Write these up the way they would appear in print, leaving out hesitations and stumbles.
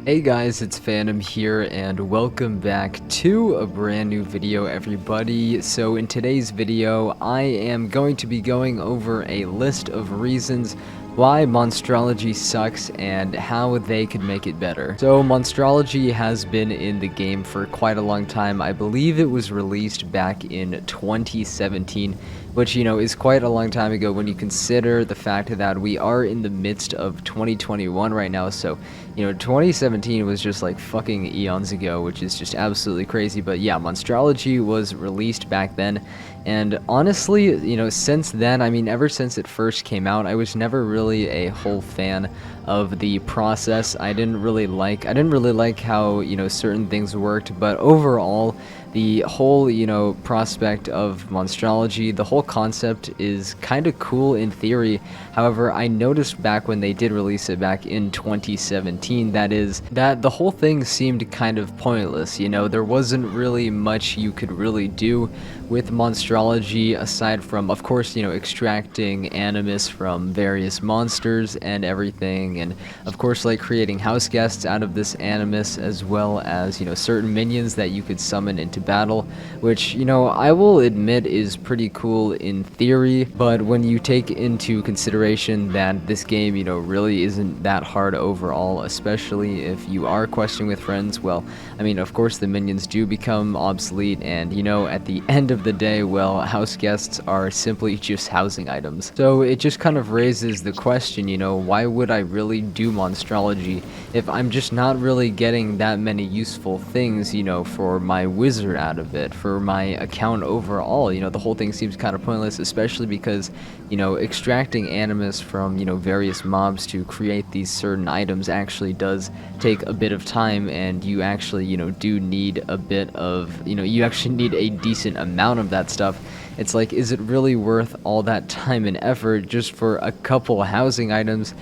Hey guys, it's Phantom here and welcome back to a brand new video, everybody. So in today's video, I am going to be going over a list of reasons why Monstrology sucks and how they could make it better. So Monstrology has been in the game for quite a long time. I believe it was released back in 2017, which, is quite a long time ago when you consider the fact that we are in the midst of 2021 right now. So, 2017 was just like fucking eons ago, which is just absolutely crazy. But yeah, Monstrology was released back then. And honestly, since then, ever since it first came out, I was never really a whole fan of the process. I didn't really like how, certain things worked, but overall, the whole, prospect of Monstrology, the whole concept is kind of cool in theory. However, I noticed back when they did release it back in 2017, that the whole thing seemed kind of pointless. There wasn't really much you could really do with Monstrology aside from, of course, extracting animus from various monsters and everything, and of course, like creating house guests out of this animus, as well as, certain minions that you could summon into battle, which, I will admit is pretty cool in theory, but when you take into consideration that this game, really isn't that hard overall, especially if you are questing with friends, well, of course the minions do become obsolete, and, at the end of the day, well, house guests are simply just housing items. So it just kind of raises the question, why would I really do Monstrology if I'm just not really getting that many useful things, for my wizard out of it, for my account overall. The whole thing seems kind of pointless, especially because, extracting animus from, various mobs to create these certain items actually does take a bit of time, and you actually, do need a bit of, you actually need a decent amount of that stuff. It's like, is it really worth all that time and effort just for a couple housing items,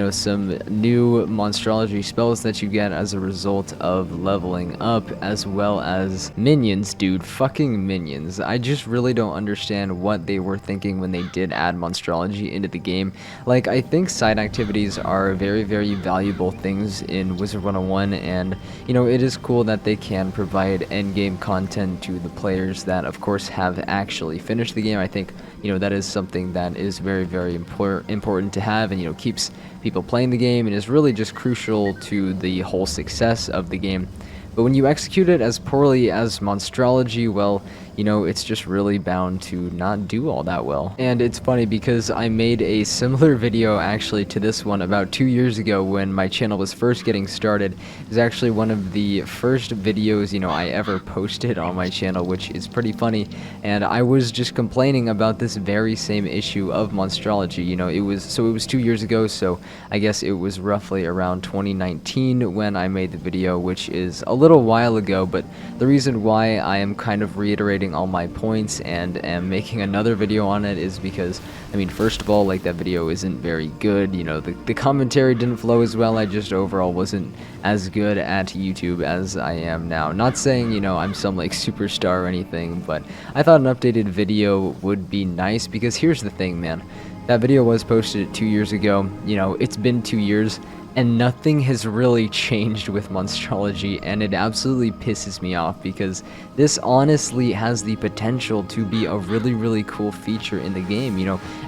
some new Monstrology spells that you get as a result of leveling up, as well as minions, dude, fucking minions. I just really don't understand what they were thinking when they did add Monstrology into the game. Like, I think side activities are very, very valuable things in Wizard101, and, it is cool that they can provide endgame content to the players that, of course, have actually finished the game. I think, that is something that is very, very important to have, and, keeps people playing the game and is really just crucial to the whole success of the game. But when you execute it as poorly as Monstrology, well, it's just really bound to not do all that well. And it's funny because I made a similar video actually to this one about 2 years ago when my channel was first getting started. It was actually one of the first videos, I ever posted on my channel, which is pretty funny. And I was just complaining about this very same issue of Monstrology. It was 2 years ago, so I guess it was roughly around 2019 when I made the video, which is a little while ago. But the reason why I am kind of reiterating all my points and am making another video on it is because, first of all, like, that video isn't very good. The commentary didn't flow as well. I just overall wasn't as good at YouTube as I am now. Not saying, I'm some like superstar or anything, but I thought an updated video would be nice, because here's the thing, man. That video was posted 2 years ago. It's been 2 years, and nothing has really changed with Monstrology, and it absolutely pisses me off, because this honestly has the potential to be a really, really cool feature in the game,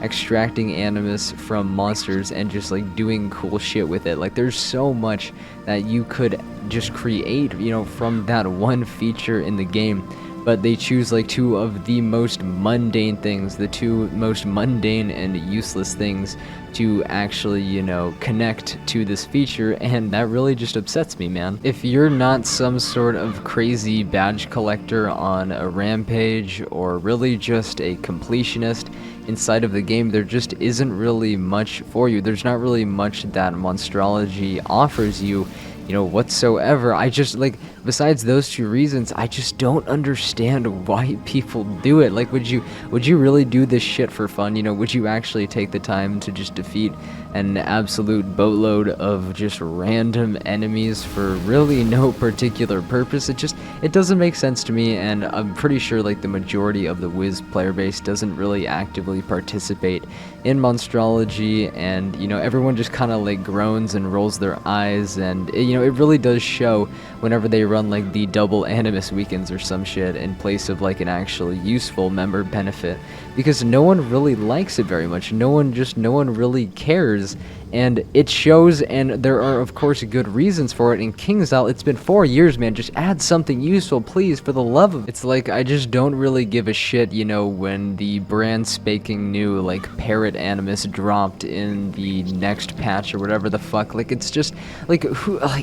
extracting animus from monsters and just like doing cool shit with it. Like, there's so much that you could just create, from that one feature in the game. But they choose like two of the most mundane things, the two most mundane and useless things to actually, connect to this feature, and that really just upsets me, man. If you're not some sort of crazy badge collector on a rampage, or really just a completionist inside of the game, there just isn't really much for you. There's not really much that Monstrology offers you, whatsoever. I just, like, besides those two reasons, I just don't understand why people do it. Like, would you really do this shit for fun? Would you actually take the time to just defeat an absolute boatload of just random enemies for really no particular purpose? It doesn't make sense to me, and I'm pretty sure like the majority of the Wiz player base doesn't really actively participate in Monstrology, and everyone just kind of like groans and rolls their eyes, and know, it really does show whenever they run like the double Animus weekends or some shit in place of like an actually useful member benefit, because no one really likes it very much. No one really cares, and it shows, and there are of course good reasons for it. In KingsIsle, it's been 4 years, man. Just add something useful, please, for the love of it. It's like, I just don't really give a shit, you know, when the brand spanking new like Parrot Animus dropped in the next patch or whatever the fuck. Like, it's just like,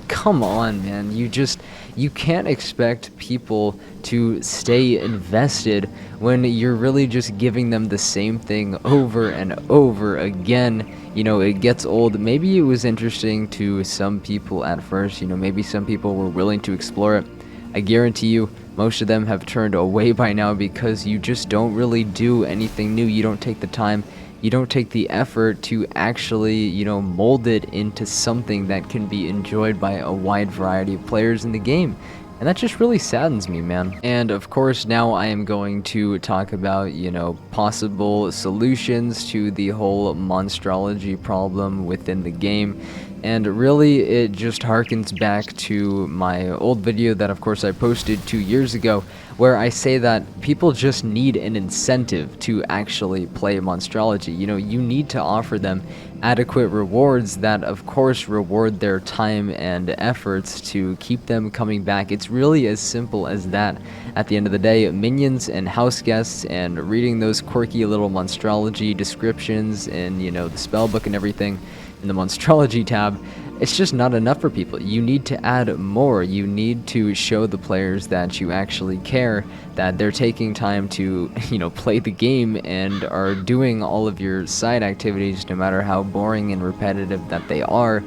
come on, man. You can't expect people to stay invested when you're really just giving them the same thing over and over again. You know, it gets old. Maybe it was interesting to some people at first, you know, maybe some people were willing to explore it. I guarantee you, most of them have turned away by now because you just don't really do anything new. You don't take the time, you don't take the effort to actually, you know, mold it into something that can be enjoyed by a wide variety of players in the game. And that just really saddens me, man. And of course, now I am going to talk about, you know, possible solutions to the whole Monstrology problem within the game. And really, it just harkens back to my old video that, of course, I posted 2 years ago, where I say that people just need an incentive to actually play Monstrology. You know, you need to offer them adequate rewards that, of course, reward their time and efforts to keep them coming back. It's really as simple as that. At the end of the day, minions and house guests and reading those quirky little Monstrology descriptions and, you know, the spellbook and everything in the Monstrology tab, it's just not enough for people. You need to add more. You need to show the players that you actually care, that they're taking time to, you know, play the game and are doing all of your side activities, no matter how boring and repetitive that they are.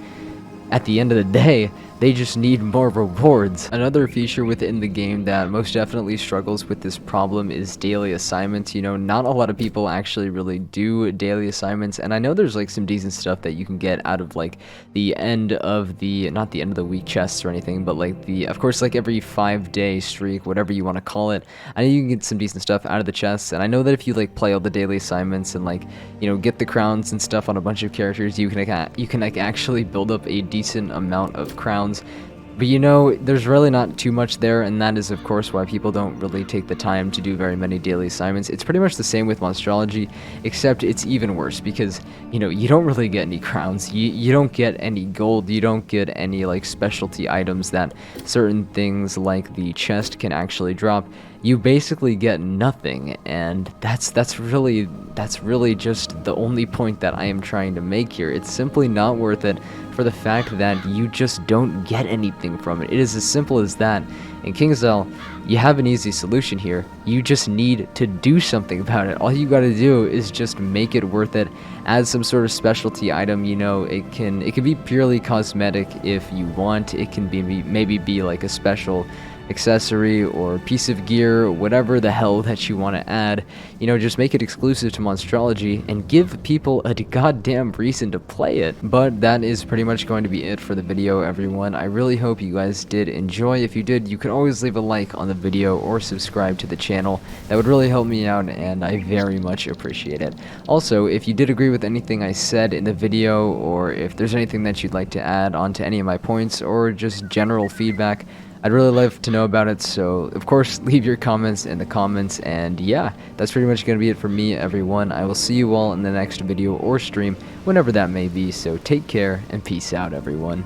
At the end of the day, they just need more rewards. Another feature within the game that most definitely struggles with this problem is daily assignments. You know, not a lot of people actually really do daily assignments, and I know there's like some decent stuff that you can get out of like the end of the, not the end of the week chests or anything, but like the, of course, like every 5-day streak, whatever you want to call it. I know you can get some decent stuff out of the chests, and I know that if you like play all the daily assignments and like, you know, get the crowns and stuff on a bunch of characters, you can like actually build up a decent amount of crowns. But you know, there's really not too much there, and that is of course why people don't really take the time to do very many daily assignments. It's pretty much the same with Monstrology, except it's even worse because, you know, you don't really get any crowns, you don't get any gold, you don't get any like specialty items that certain things like the chest can actually drop. You basically get nothing, and that's really just the only point that I am trying to make here. It's simply not worth it for the fact that you just don't get anything from it. It is as simple as that. In KingsIsle, you have an easy solution here. You just need to do something about it. All you gotta do is just make it worth it. Add some sort of specialty item, you know, it can be purely cosmetic if you want. It can be maybe be like a special accessory or piece of gear, whatever the hell that you want to add. You know, just make it exclusive to Monstrology and give people a goddamn reason to play it. But that is pretty much going to be it for the video, everyone. I really hope you guys did enjoy. If you did, you can always leave a like on the video or subscribe to the channel. That would really help me out, and I very much appreciate it. Also, if you did agree with anything I said in the video, or if there's anything that you'd like to add on to any of my points, or just general feedback, I'd really love to know about it. So of course, leave your comments in the comments, and yeah, that's pretty much going to be it for me, everyone. I will see you all in the next video or stream, whenever that may be. So take care and peace out, everyone.